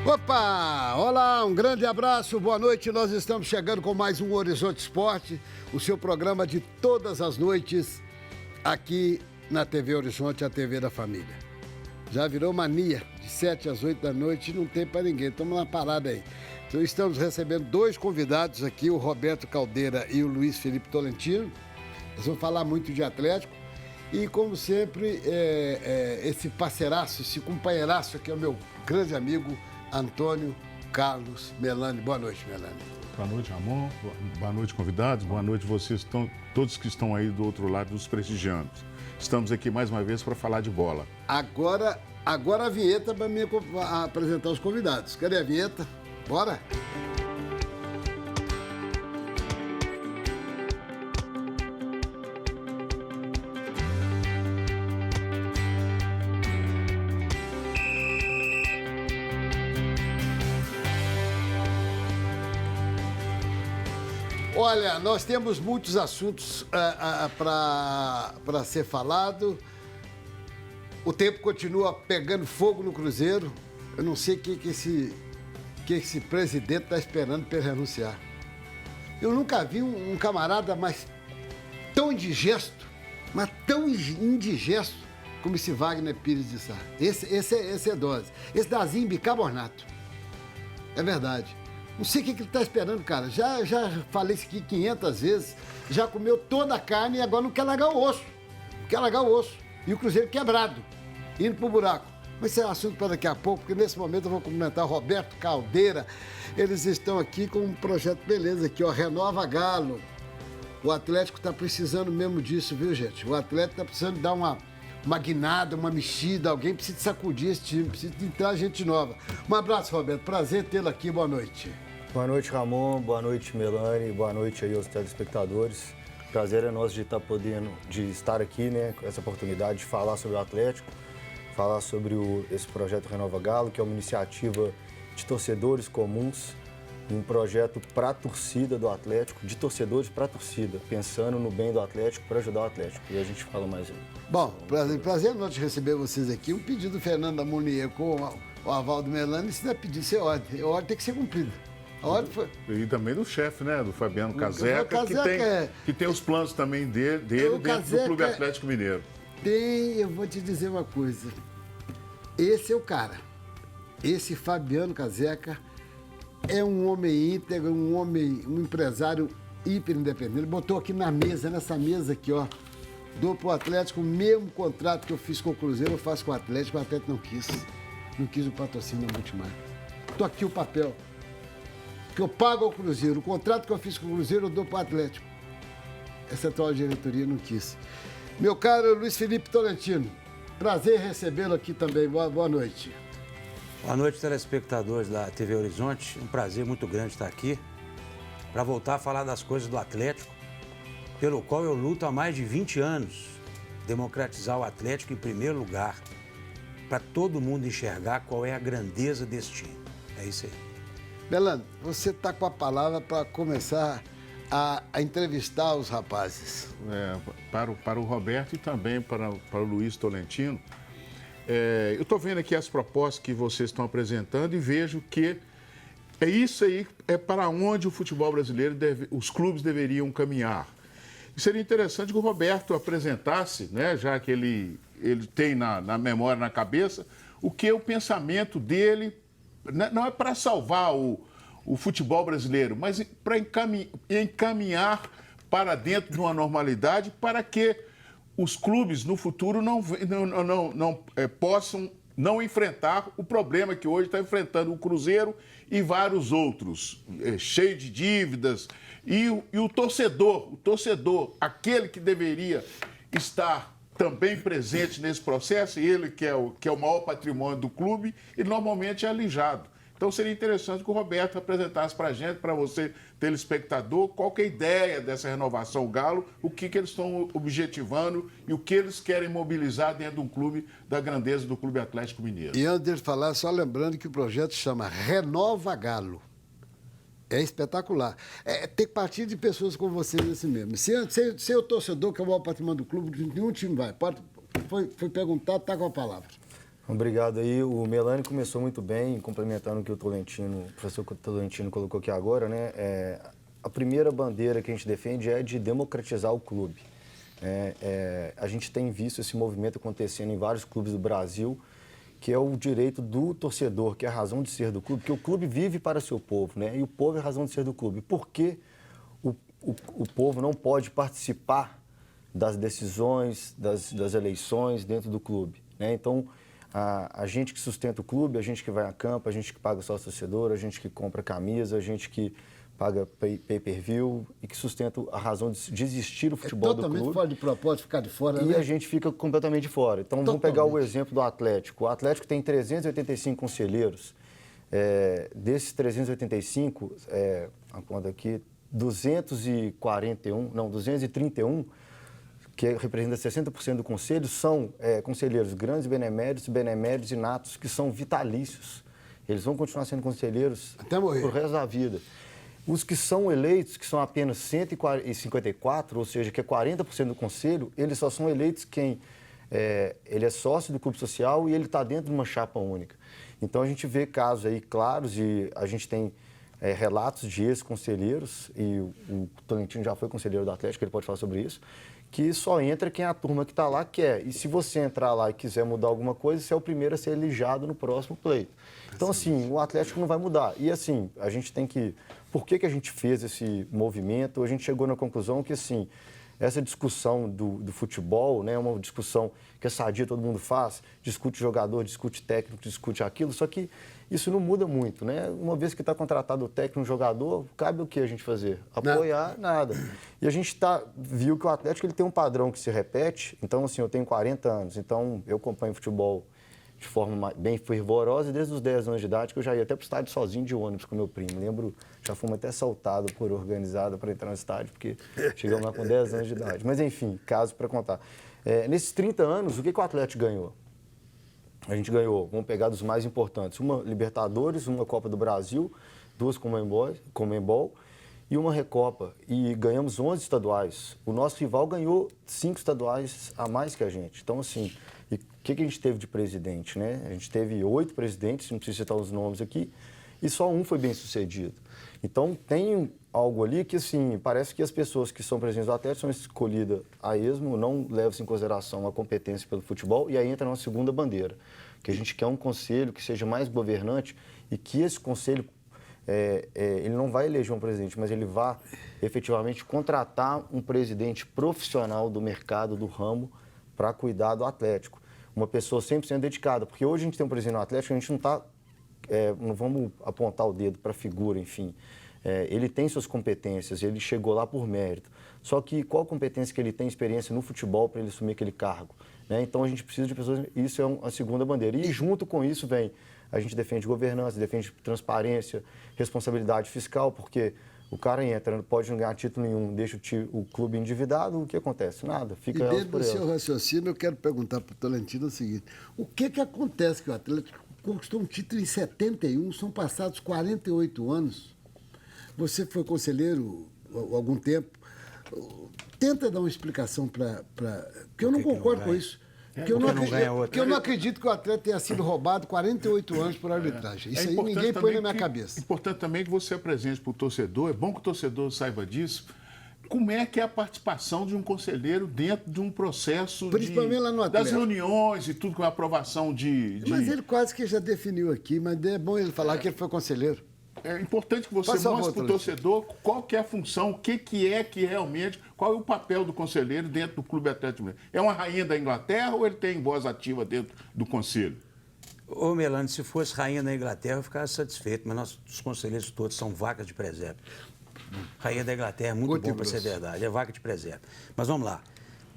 Opa! Olá, um grande abraço, boa noite. Nós estamos chegando com mais um Horizonte Esporte, o seu programa de todas as noites aqui na TV Horizonte, a TV da família. Já virou mania, de 7 às 8 da noite, não tem para ninguém, estamos na parada aí. Então estamos recebendo dois convidados aqui, o Roberto Caldeira e o Luiz Felipe Tolentino. Eles vão falar muito de Atlético. E, como sempre, esse parceiraço, esse companheiraço aqui é o meu grande amigo Antônio Carlos Melani. Boa noite, Melani. Boa noite, Ramon. Boa noite, convidados. Boa noite, vocês, todos que estão aí do outro lado nos prestigiando. Estamos aqui mais uma vez para falar de bola. Agora a vinheta para me apresentar os convidados. Cadê a vinheta? Bora? Olha, nós temos muitos assuntos para ser falado. O tempo continua pegando fogo no Cruzeiro. Eu não sei o que esse presidente está esperando para ele renunciar. Eu nunca vi um camarada mais tão indigesto, mas tão indigesto como esse Wagner Pires de Sá. Esse é dose. Esse dazinho bicarbonato. É verdade. Não sei o que ele está esperando, cara. Já falei isso aqui 500 vezes. Já comeu toda a carne e agora não quer largar o osso. Não quer largar o osso. E o Cruzeiro quebrado, indo pro buraco. Mas isso é assunto para daqui a pouco, porque nesse momento eu vou cumprimentar o Roberto Caldeira. Eles estão aqui com um projeto beleza aqui, ó, Renova Galo. O Atlético está precisando mesmo disso, viu, gente? O Atlético está precisando dar uma guinada, uma mexida. Alguém precisa sacudir esse time, precisa entrar gente nova. Um abraço, Roberto. Prazer tê-lo aqui. Boa noite. Boa noite, Ramon. Boa noite, Melani. Boa noite aí aos telespectadores. Prazer é nosso de estar aqui, né, com essa oportunidade de falar sobre o Atlético, falar sobre esse projeto Renova Galo, que é uma iniciativa de torcedores comuns, um projeto para a torcida do Atlético, de torcedores para a torcida, pensando no bem do Atlético, para ajudar o Atlético. E a gente fala mais aí. Bom, prazer nós de receber vocês aqui. Um pedido do Fernando Amunier com o aval do Melani, isso não é pedido, isso é ordem. A ordem tem que ser cumprida. A ordem foi... E também do chefe, né? Do Fabiano Caseca, que tem os planos também dele dentro do Clube Atlético Mineiro. Eu vou te dizer uma coisa. Esse é o cara. Esse Fabiano Caseca é um homem íntegro, um empresário hiper independente. Ele botou aqui na mesa, nessa mesa aqui, ó. Dou pro Atlético o mesmo contrato que eu fiz com o Cruzeiro, eu faço com o Atlético não quis. Não quis o patrocínio da Multimar. Tô aqui o papel que eu pago ao Cruzeiro. O contrato que eu fiz com o Cruzeiro eu dou pro Atlético. Essa atual diretoria não quis. Meu caro Luiz Felipe Tolentino, prazer recebê-lo aqui também. Boa noite. Boa noite, telespectadores da TV Horizonte. Um prazer muito grande estar aqui para voltar a falar das coisas do Atlético, pelo qual eu luto há mais de 20 anos. Democratizar o Atlético em primeiro lugar, para todo mundo enxergar qual é a grandeza desse time. É isso aí. Melani, você está com a palavra para começar a entrevistar os rapazes. Para o Roberto e também para o Luiz Tolentino. Eu estou vendo aqui as propostas que vocês estão apresentando e vejo que é isso aí, é para onde o futebol brasileiro, os clubes deveriam caminhar. E seria interessante que o Roberto apresentasse, né, já que ele tem na memória, na cabeça, o que é o pensamento dele. Não é para salvar o futebol brasileiro, mas para encaminhar para dentro de uma normalidade para que os clubes no futuro não possam não enfrentar o problema que hoje está enfrentando o Cruzeiro e vários outros, cheio de dívidas. E o torcedor, aquele que deveria estar também presente nesse processo, e ele que é o maior patrimônio do clube, ele normalmente é alijado. Então seria interessante que o Roberto apresentasse para a gente, para você, telespectador, qual que é a ideia dessa renovação Galo, o que eles estão objetivando e o que eles querem mobilizar dentro de um clube da grandeza do Clube Atlético Mineiro. E antes de falar, só lembrando que o projeto chama Renova Galo. É espetacular. Tem que partir de pessoas como vocês assim mesmo. Se o torcedor, que é o maior patrimônio do clube, nenhum time vai. Foi perguntado, está com a palavra. Obrigado aí. O Melani começou muito bem, complementando o que o professor Tolentino colocou aqui agora, né? A primeira bandeira que a gente defende é de democratizar o clube. A gente tem visto esse movimento acontecendo em vários clubes do Brasil, que é o direito do torcedor, que é a razão de ser do clube, porque o clube vive para seu povo, né? E o povo é a razão de ser do clube. Por que o povo não pode participar das decisões, das eleições dentro do clube, né? Então, a gente que sustenta o clube, a gente que vai a campo, a gente que paga sócio torcedor, a gente que compra camisa, a gente que paga pay-per-view e que sustenta a razão de existir o futebol do clube. Totalmente fora de propósito, ficar de fora, E né? a gente fica completamente de fora. Então, vamos pegar o exemplo do Atlético. O Atlético tem 385 conselheiros. Desses 385, a conta aqui, 231, que representa 60% do conselho, são conselheiros grandes, beneméritos e natos, que são vitalícios. Eles vão continuar sendo conselheiros até morrer, pro resto da vida. Os que são eleitos, que são apenas 154, ou seja, que é 40% do conselho, eles só são eleitos quem ele é sócio do clube social e ele está dentro de uma chapa única. Então, a gente vê casos aí claros e a gente tem relatos de ex-conselheiros, e o Tolentino já foi conselheiro do Atlético, ele pode falar sobre isso, que só entra quem a turma que está lá quer. E se você entrar lá e quiser mudar alguma coisa, você é o primeiro a ser elijado no próximo pleito. Então, assim, o Atlético não vai mudar. E, assim, a gente tem que... Por que a gente fez esse movimento? A gente chegou na conclusão que, assim, essa discussão do futebol, né, é uma discussão que é sadia, todo mundo faz, discute jogador, discute técnico, discute aquilo, só que isso não muda muito, né? Uma vez que está contratado o técnico, um jogador, cabe o que a gente fazer? Apoiar, nada. E a gente viu que o Atlético ele tem um padrão que se repete. Então, assim, eu tenho 40 anos, então eu acompanho futebol de forma bem fervorosa, e desde os 10 anos de idade que eu já ia até para o estádio sozinho de ônibus com meu primo. Lembro, já fomos até assaltados por organizada para entrar no estádio, porque chegamos lá com 10 anos de idade. Mas, enfim, caso para contar. Nesses 30 anos, o que o Atlético ganhou? A gente ganhou, vamos pegar dos mais importantes, uma Libertadores, uma Copa do Brasil, 2 Conmebol e uma Recopa. E ganhamos 11 estaduais. O nosso rival ganhou 5 estaduais a mais que a gente. Então, assim, e o que a gente teve de presidente, né? A gente teve 8 presidentes, não preciso citar os nomes aqui, e só um foi bem sucedido. Então, tem algo ali que, assim, parece que as pessoas que são presidentes do Atlético são escolhidas a esmo, não levam-se em consideração a competência pelo futebol, e aí entra na segunda bandeira, que a gente quer um conselho que seja mais governante e que esse conselho, ele não vai eleger um presidente, mas ele vai efetivamente contratar um presidente profissional do mercado, do ramo, para cuidar do Atlético. Uma pessoa 100% dedicada, porque hoje a gente tem um presidente do Atlético, a gente não está... não vamos apontar o dedo para a figura, enfim. Ele tem suas competências, ele chegou lá por mérito. Só que qual competência que ele tem, experiência no futebol para ele assumir aquele cargo? Né? Então, a gente precisa de pessoas... Isso é a segunda bandeira. E junto com isso vem... A gente defende governança, defende transparência, responsabilidade fiscal, porque o cara entra, não pode não ganhar título nenhum, deixa o clube endividado, o que acontece? Nada, fica elas por elas. E dentro do seu raciocínio, eu quero perguntar para o Tolentino o seguinte: o que acontece que o Atlético conquistou um título em 71, são passados 48 anos, você foi conselheiro há algum tempo, tenta dar uma explicação para... Porque eu não concordo com isso. Porque eu não acredito que o Atlético tenha sido roubado 48 anos por arbitragem. Isso aí ninguém põe na minha cabeça. É importante também que você apresente para o torcedor, é bom que o torcedor saiba disso, como é que é a participação de um conselheiro dentro de um processo principalmente lá no Atlético, das reuniões e tudo com a aprovação de... Mas ele quase que já definiu aqui, mas é bom ele falar que ele foi conselheiro. É importante que você mostre para o torcedor qual que é a função, o que é que realmente, qual é o papel do conselheiro dentro do Clube Atlético Mineiro. É uma rainha da Inglaterra ou ele tem voz ativa dentro do conselho? Ô, Melani, se fosse rainha da Inglaterra, eu ficava satisfeito, mas nossos conselheiros todos são vacas de presépio. Rainha da Inglaterra é muito bom para ser verdade, é vaca de presépio. Mas vamos lá.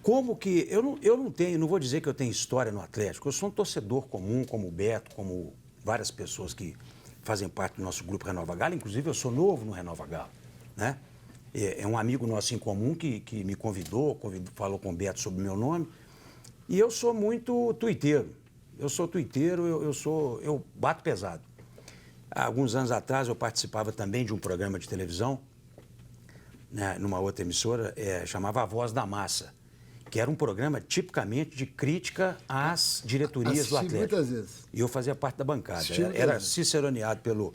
Como que... Eu não vou dizer que eu tenho história no Atlético, eu sou um torcedor comum, como o Beto, como várias pessoas que fazem parte do nosso grupo Renova Galo, inclusive eu sou novo no Renova Galo, né? É um amigo nosso em comum que me convidou, falou com o Beto sobre o meu nome, e eu sou muito tuiteiro. Eu sou tuiteiro, eu bato pesado. Há alguns anos atrás eu participava também de um programa de televisão, né, numa outra emissora, chamava A Voz da Massa. que era um programa tipicamente de crítica às diretorias do Assisti Atlético. muitas vezes. E eu fazia parte da bancada. Assisti muitas Era vezes. ciceroneado pelo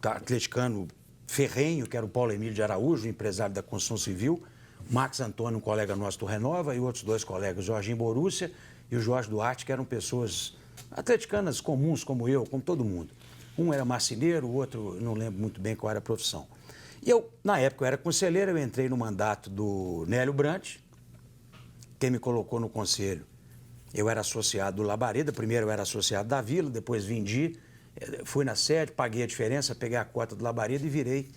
atleticano ferrenho, que era o Paulo Emílio de Araújo, empresário da construção civil, Max Antônio, um colega nosso do Renova, e outros 2 colegas, o Jorginho Borússia e o Jorge Duarte, que eram pessoas atleticanas comuns, como eu, como todo mundo. Um era marceneiro, o outro, não lembro muito bem qual era a profissão. E eu, na época, eu era conselheiro, eu entrei no mandato do Nélio Brant, quem me colocou no conselho. Eu era associado do Labareda, primeiro eu era associado da Vila, depois vendi, fui na sede, paguei a diferença, peguei a cota do Labareda e virei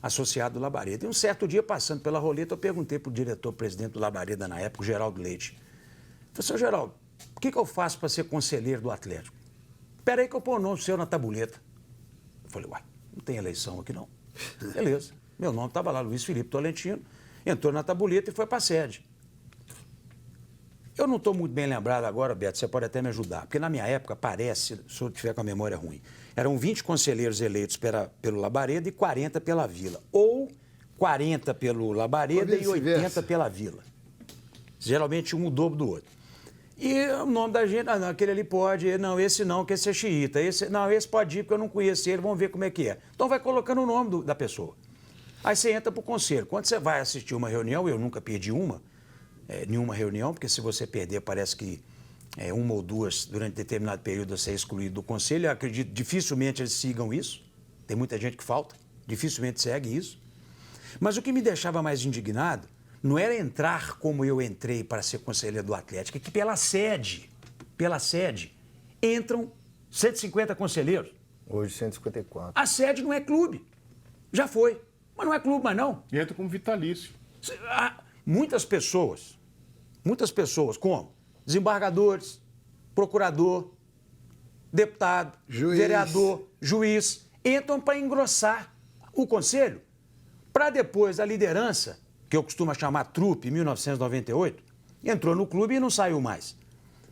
associado do Labareda. E um certo dia, passando pela roleta, eu perguntei para o diretor-presidente do Labareda na época, o Geraldo Leite. Eu falei, seu Geraldo, o que eu faço para ser conselheiro do Atlético? Espera aí que eu ponho o nome seu na tabuleta. Eu falei, uai, não tem eleição aqui não. Beleza. Meu nome estava lá, Luiz Felipe Tolentino, entrou na tabuleta e foi para a sede. Eu não estou muito bem lembrado agora, Beto, você pode até me ajudar, porque na minha época, parece, se eu tiver com a memória ruim, eram 20 conselheiros eleitos pelo Labareda e 40 pela Vila. Ou 40 pelo Labareda e 80 pela Vila. Geralmente um o dobro do outro. E o nome da gente, não, aquele ali pode, não, esse não, que esse é xiita, esse pode ir porque eu não conheço ele, vamos ver como é que é. Então vai colocando o nome da pessoa. Aí você entra para o conselho. Quando você vai assistir uma reunião, eu nunca perdi nenhuma reunião, porque se você perder, parece que uma ou duas, durante determinado período, você é excluído do conselho. Eu acredito, dificilmente eles sigam isso. Tem muita gente que falta, dificilmente segue isso. Mas o que me deixava mais indignado não era entrar como eu entrei para ser conselheiro do Atlético, é que pela sede, entram 150 conselheiros. Hoje, 154. A sede não é clube. Já foi. Mas não é clube mais não. E entra como vitalício. Muitas pessoas, como desembargadores, procurador, deputado, vereador, juiz, entram para engrossar o conselho, para depois a liderança, que eu costumo chamar trupe, em 1998, entrou no clube e não saiu mais.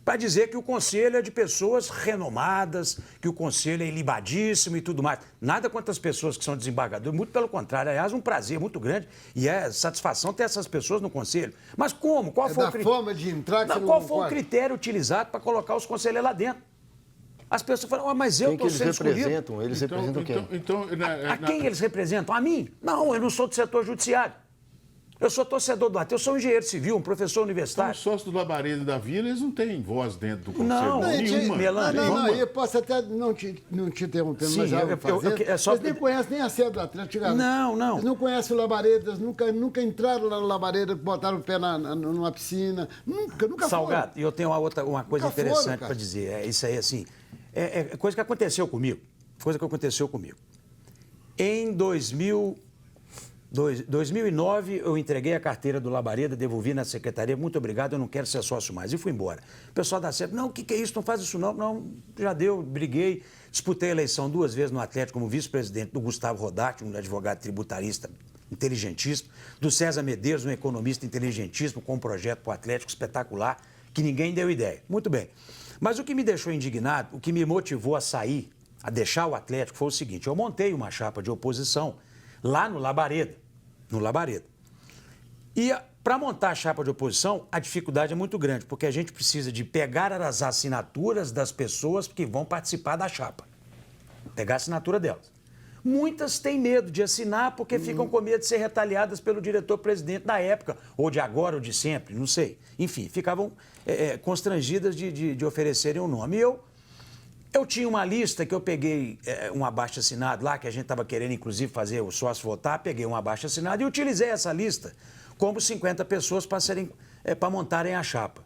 Para dizer que o conselho é de pessoas renomadas, que o conselho é ilibadíssimo e tudo mais. Nada contra as pessoas que são desembargadores, muito pelo contrário. Aliás, um prazer muito grande e é satisfação ter essas pessoas no conselho. Mas como? Qual foi o forma de entrar que qual foi o critério utilizado para colocar os conselheiros lá dentro? As pessoas falam, mas eu estou sendo escolhido. Eles representam quem? A quem eles representam? A mim? Não, eu não sou do setor judiciário. Eu sou torcedor do Atlético, eu sou um engenheiro civil, um professor universitário. Os sócios do Labareda e da Vila, eles não têm voz dentro do conselho. Não, nenhuma. Melano, eu posso até não te interrompendo, sim, mas já vou fazer. só... Eles nem conhecem nem a sede do Atlético. Não. Eles não conhecem o Labareda, nunca entraram lá no Labareda, botaram o pé numa piscina. Nunca Salgado, foram. e eu tenho uma coisa interessante para dizer. Isso aí, assim, é coisa que aconteceu comigo. Em 2009, eu entreguei a carteira do Labareda, devolvi na secretaria, muito obrigado, eu não quero ser sócio mais, e fui embora. O pessoal da SEP, não, o que é isso, não faz isso não, já deu, briguei, disputei a eleição 2 vezes no Atlético como vice-presidente do Gustavo Rodarte, um advogado tributarista inteligentíssimo, do César Medeiros, um economista inteligentíssimo, com um projeto para o Atlético espetacular, que ninguém deu ideia. Muito bem. Mas o que me deixou indignado, o que me motivou a sair, a deixar o Atlético, foi o seguinte, eu montei uma chapa de oposição lá no Labareda. E para montar a chapa de oposição, a dificuldade é muito grande, porque a gente precisa de pegar as assinaturas das pessoas que vão participar da chapa. Pegar a assinatura delas. Muitas têm medo de assinar porque ficam com medo de ser retaliadas pelo diretor-presidente da época, ou de agora ou de sempre, não sei. Enfim, ficavam constrangidas de oferecerem o nome. E eu tinha uma lista que eu peguei um abaixo-assinado lá, que a gente estava querendo, inclusive, fazer o sócio votar, peguei um abaixo-assinado e utilizei essa lista como 50 pessoas para montarem a chapa.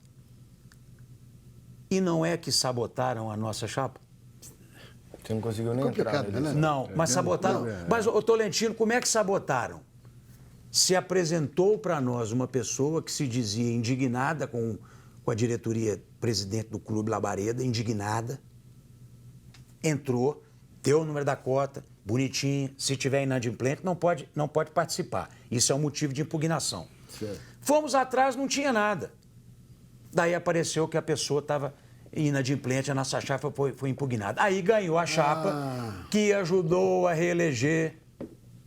E não é que sabotaram a nossa chapa? Você não conseguiu nem entrar. Né? Não, mas sabotaram. Mas, ô Tolentino, como é que sabotaram? Se apresentou para nós uma pessoa que se dizia indignada com a diretoria presidente do Clube Labareda, indignada, entrou, deu o número da cota, bonitinho, se tiver inadimplente, não pode participar. Isso é um motivo de impugnação. Certo. Fomos atrás, não tinha nada. Daí apareceu que a pessoa estava inadimplente, a nossa chapa foi impugnada. Aí ganhou a chapa que ajudou a reeleger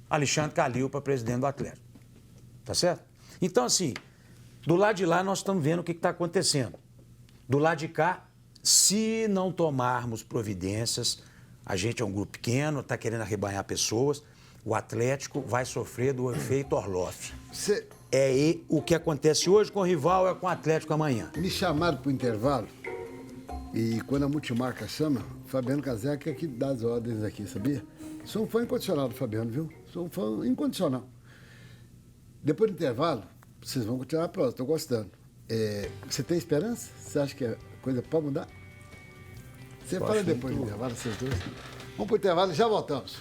Alexandre Calil para presidente do Atlético. Tá certo? Então, assim, Do lado de lá, nós estamos vendo o que está acontecendo. Do lado de cá, se não tomarmos providências, a gente é um grupo pequeno, está querendo arrebanhar pessoas, o Atlético vai sofrer do efeito Orloff. O que acontece hoje com o rival é com o Atlético amanhã. Me chamaram para o intervalo e quando a multimarca chama, Fabiano Caseca é que dá as ordens aqui, sabia? Sou um fã incondicional do Fabiano, viu? Sou um fã incondicional. Depois do intervalo, vocês vão continuar a prova, estou gostando. Você tem esperança? Você acha que a coisa pode mudar? Você fala depois do intervalo, vocês dois. Vamos para o intervalo e já voltamos.